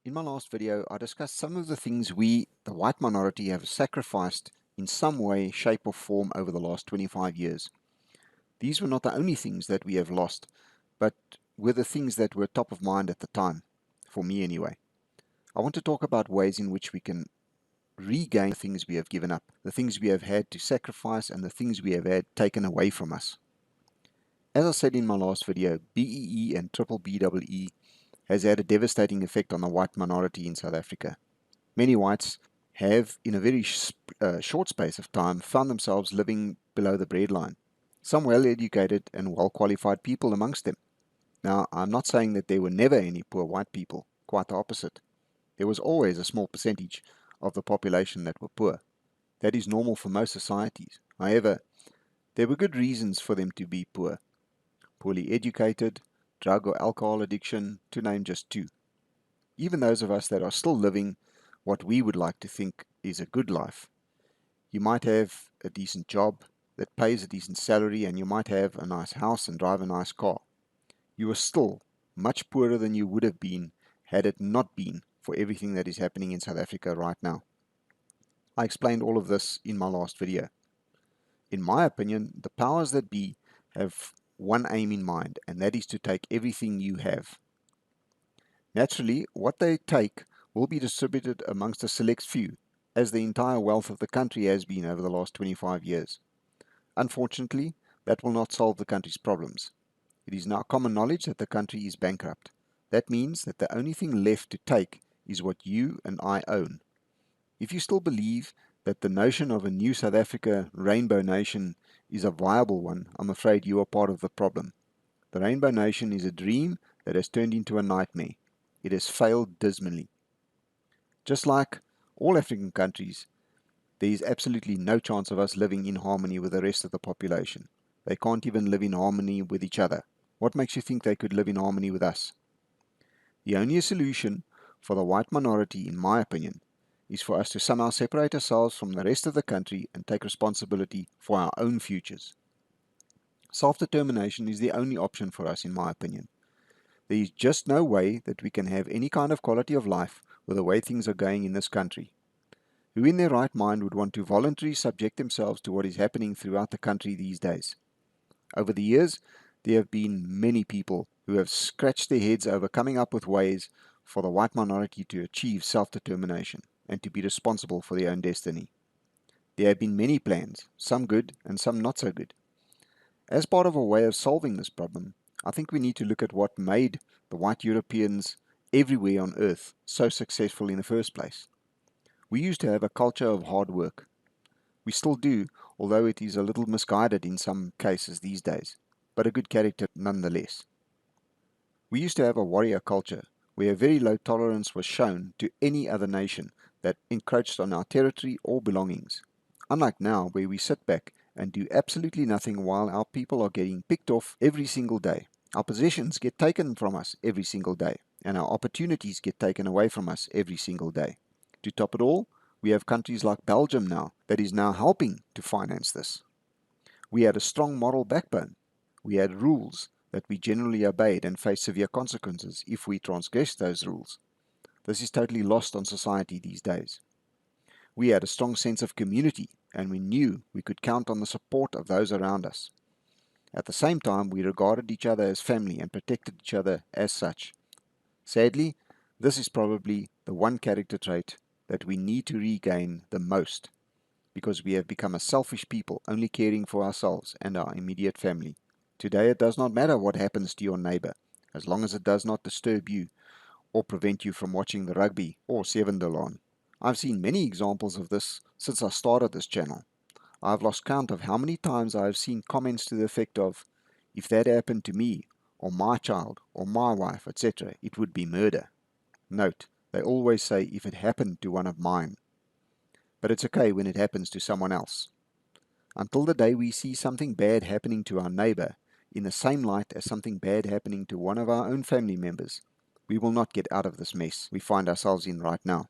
In my last video, I discussed some of the things we, the white minority, have sacrificed in some way, shape, or form over the last 25 years. These were not the only things that we have lost, but were the things that were top of mind at the time, for me anyway. I want to talk about ways in which we can regain the things we have given up, the things we have had to sacrifice, and the things we have had taken away from us. As I said in my last video, BEE and triple BEE has had a devastating effect on the white minority in South Africa. Many whites have, in a very short space of time, found themselves living below the breadline. Some well-educated and well-qualified people amongst them. Now, I'm not saying that there were never any poor white people, quite the opposite. There was always a small percentage of the population that were poor. That is normal for most societies. However, there were good reasons for them to be poor. Poorly educated, drug or alcohol addiction, to name just two. Even those of us that are still living what we would like to think is a good life. You might have a decent job that pays a decent salary, and you might have a nice house and drive a nice car. You are still much poorer than you would have been had it not been for everything that is happening in South Africa right now. I explained all of this in my last video. In my opinion, the powers that be have one aim in mind, and that is to take everything you have. Naturally, what they take will be distributed amongst a select few, as the entire wealth of the country has been over the last 25 years. Unfortunately, that will not solve the country's problems. It is now common knowledge that the country is bankrupt. That means that the only thing left to take is what you and I own. If you still believe that the notion of a new South Africa rainbow nation is a viable one, I'm afraid you are part of the problem. The rainbow nation is a dream that has turned into a nightmare. It has failed dismally. Just like all African countries, there is absolutely no chance of us living in harmony with the rest of the population. They can't even live in harmony with each other. What makes you think they could live in harmony with us? The only solution for the white minority, in my opinion, is for us to somehow separate ourselves from the rest of the country and take responsibility for our own futures. Self-determination is the only option for us, in my opinion. There is just no way that we can have any kind of quality of life with the way things are going in this country. Who in their right mind would want to voluntarily subject themselves to what is happening throughout the country these days? Over the years, there have been many people who have scratched their heads over coming up with ways for the white minority to achieve self-determination and to be responsible for their own destiny. There have been many plans, some good and some not so good. As part of a way of solving this problem, I think we need to look at what made the white Europeans everywhere on earth so successful in the first place. We used to have a culture of hard work. We still do, although it is a little misguided in some cases these days, but a good character nonetheless. We used to have a warrior culture where a very low tolerance was shown to any other nation that encroached on our territory or belongings. Unlike now, where we sit back and do absolutely nothing while our people are getting picked off every single day. Our possessions get taken from us every single day, and our opportunities get taken away from us every single day. To top it all, we have countries like Belgium now that is now helping to finance this. We had a strong moral backbone. We had rules that we generally obeyed and faced severe consequences if we transgressed those rules. This is totally lost on society these days. We had a strong sense of community, and we knew we could count on the support of those around us. At the same time, we regarded each other as family and protected each other as such. Sadly, this is probably the one character trait that we need to regain the most, because we have become a selfish people, only caring for ourselves and our immediate family. Today it does not matter what happens to your neighbor, as long as it does not disturb you or prevent you from watching the rugby or Sevendelaan. I've seen many examples of this since I started this channel. I've lost count of how many times I have seen comments to the effect of, if that happened to me, or my child, or my wife, etc., it would be murder. Note, they always say if it happened to one of mine. But it's okay when it happens to someone else. Until the day we see something bad happening to our neighbor in the same light as something bad happening to one of our own family members, we will not get out of this mess we find ourselves in right now.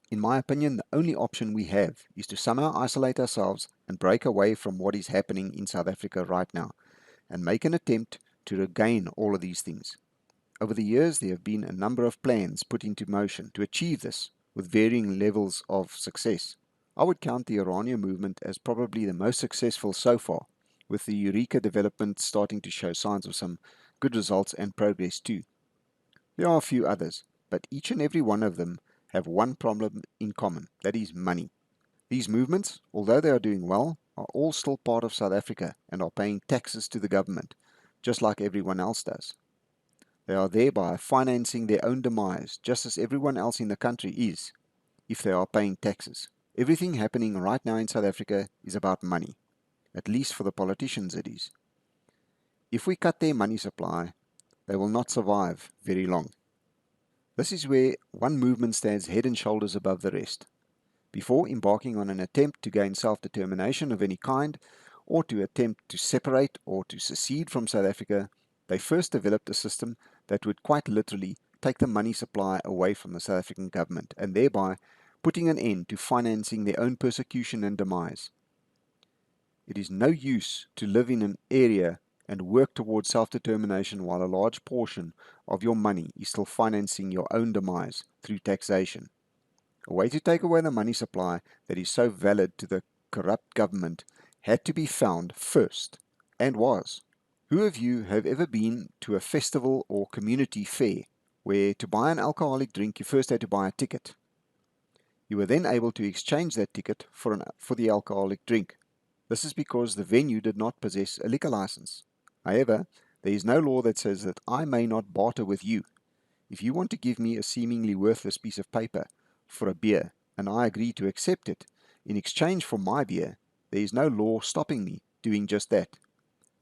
In my opinion, the only option we have is to somehow isolate ourselves and break away from what is happening in South Africa right now and make an attempt to regain all of these things. Over the years, there have been a number of plans put into motion to achieve this, with varying levels of success. I would count the Iranian movement as probably the most successful so far, with the Eureka development starting to show signs of some good results and progress too. There are a few others, but each and every one of them have one problem in common, that is money. These movements, although they are doing well, are all still part of South Africa and are paying taxes to the government, just like everyone else does. They are thereby financing their own demise, just as everyone else in the country is, if they are paying taxes. Everything happening right now in South Africa is about money. At least for the politicians it is. If we cut their money supply, they will not survive very long. This is where one movement stands head and shoulders above the rest. Before embarking on an attempt to gain self-determination of any kind, or to attempt to separate or to secede from South Africa, they first developed a system that would quite literally take the money supply away from the South African government, and thereby putting an end to financing their own persecution and demise. It is no use to live in an area and work towards self-determination while a large portion of your money is still financing your own demise through taxation. A way to take away the money supply that is so valid to the corrupt government had to be found first, and was. Who of you have ever been to a festival or community fair where to buy an alcoholic drink you first had to buy a ticket? You were then able to exchange that ticket for the alcoholic drink. This is because the venue did not possess a liquor license. However, there is no law that says that I may not barter with you. If you want to give me a seemingly worthless piece of paper for a beer, and I agree to accept it in exchange for my beer, there is no law stopping me doing just that.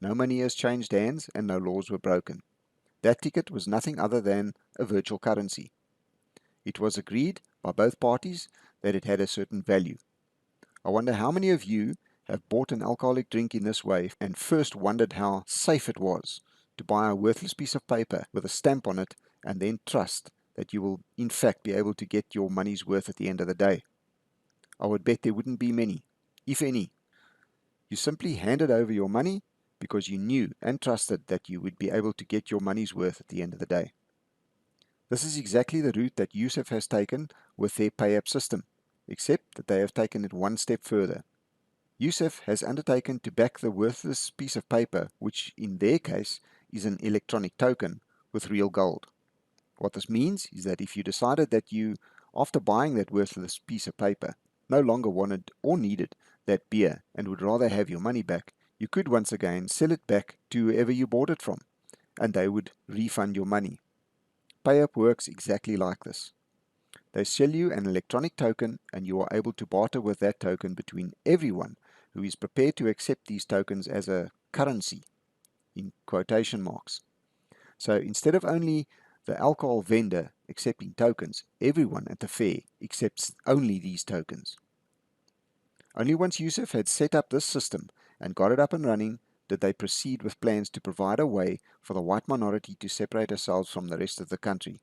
No money has changed hands and no laws were broken. That ticket was nothing other than a virtual currency. It was agreed by both parties that it had a certain value. I wonder how many of you have bought an alcoholic drink in this way and first wondered how safe it was to buy a worthless piece of paper with a stamp on it and then trust that you will in fact be able to get your money's worth at the end of the day. I would bet there wouldn't be many, if any. You simply handed over your money because you knew and trusted that you would be able to get your money's worth at the end of the day. This is exactly the route that USAF has taken with their pay-up system, except that they have taken it one step further. USAF has undertaken to back the worthless piece of paper, which in their case is an electronic token, with real gold. What this means is that if you decided that you, after buying that worthless piece of paper, no longer wanted or needed that beer and would rather have your money back, you could once again sell it back to whoever you bought it from, and they would refund your money. PayUp works exactly like this. They sell you an electronic token and you are able to barter with that token between everyone who is prepared to accept these tokens as a currency, in quotation marks. So instead of only the alcohol vendor accepting tokens, everyone at the fair accepts only these tokens. Only once USAF had set up this system and got it up and running did they proceed with plans to provide a way for the white minority to separate ourselves from the rest of the country,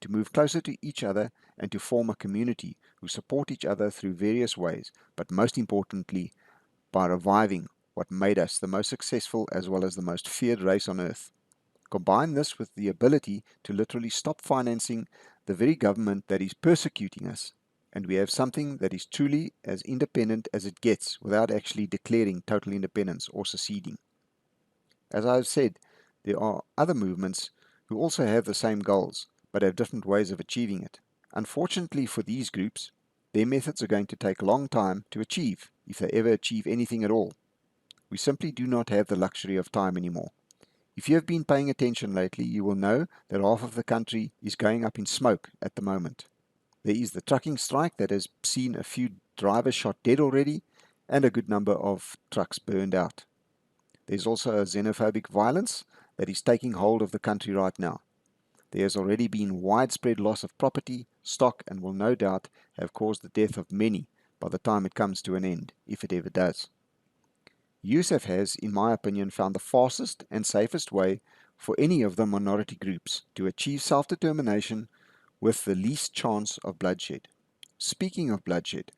to move closer to each other and to form a community who support each other through various ways, but most importantly, by reviving what made us the most successful as well as the most feared race on earth. Combine this with the ability to literally stop financing the very government that is persecuting us, and we have something that is truly as independent as it gets without actually declaring total independence or seceding. As I have said, there are other movements who also have the same goals, but have different ways of achieving it. Unfortunately for these groups, their methods are going to take a long time to achieve, if they ever achieve anything at all. We simply do not have the luxury of time anymore. If you have been paying attention lately, you will know that half of the country is going up in smoke at the moment. There is the trucking strike that has seen a few drivers shot dead already, and a good number of trucks burned out. There's also a xenophobic violence that is taking hold of the country right now. There has already been widespread loss of property, stock, and will no doubt have caused the death of many by the time it comes to an end, if it ever does. USAF has, in my opinion, found the fastest and safest way for any of the minority groups to achieve self-determination with the least chance of bloodshed. Speaking of bloodshed,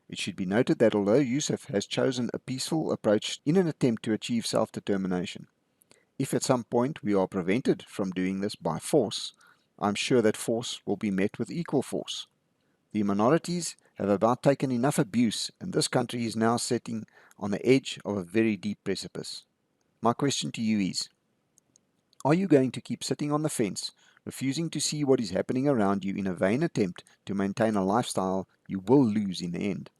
it should be noted that although USAF has chosen a peaceful approach in an attempt to achieve self-determination, If at some point we are prevented from doing this by force, I'm sure that force will be met with equal force. The minorities have about taken enough abuse, and this country is now sitting on the edge of a very deep precipice. My question to you is, are you going to keep sitting on the fence, refusing to see what is happening around you in a vain attempt to maintain a lifestyle you will lose in the end?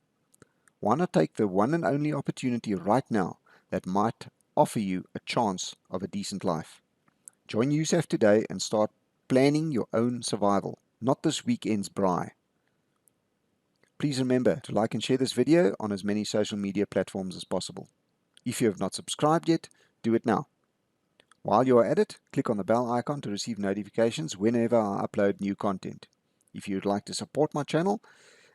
Why not take the one and only opportunity right now that might offer you a chance of a decent life? Join USAF today and start planning your own survival, not this weekend's braai. Please remember to like and share this video on as many social media platforms as possible. If you have not subscribed yet, do it now. While you are at it, click on the bell icon to receive notifications whenever I upload new content. If you would like to support my channel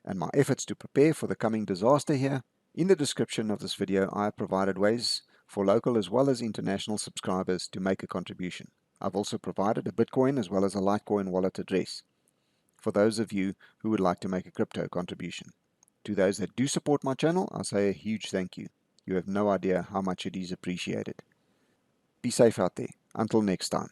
and my efforts to prepare for the coming disaster here, in the description of this video I have provided ways for local as well as international subscribers to make a contribution. I've also provided a Bitcoin as well as a Litecoin wallet address for those of you who would like to make a crypto contribution. To those that do support my channel, I say a huge thank you. You have no idea how much it is appreciated. Be safe out there. Until next time.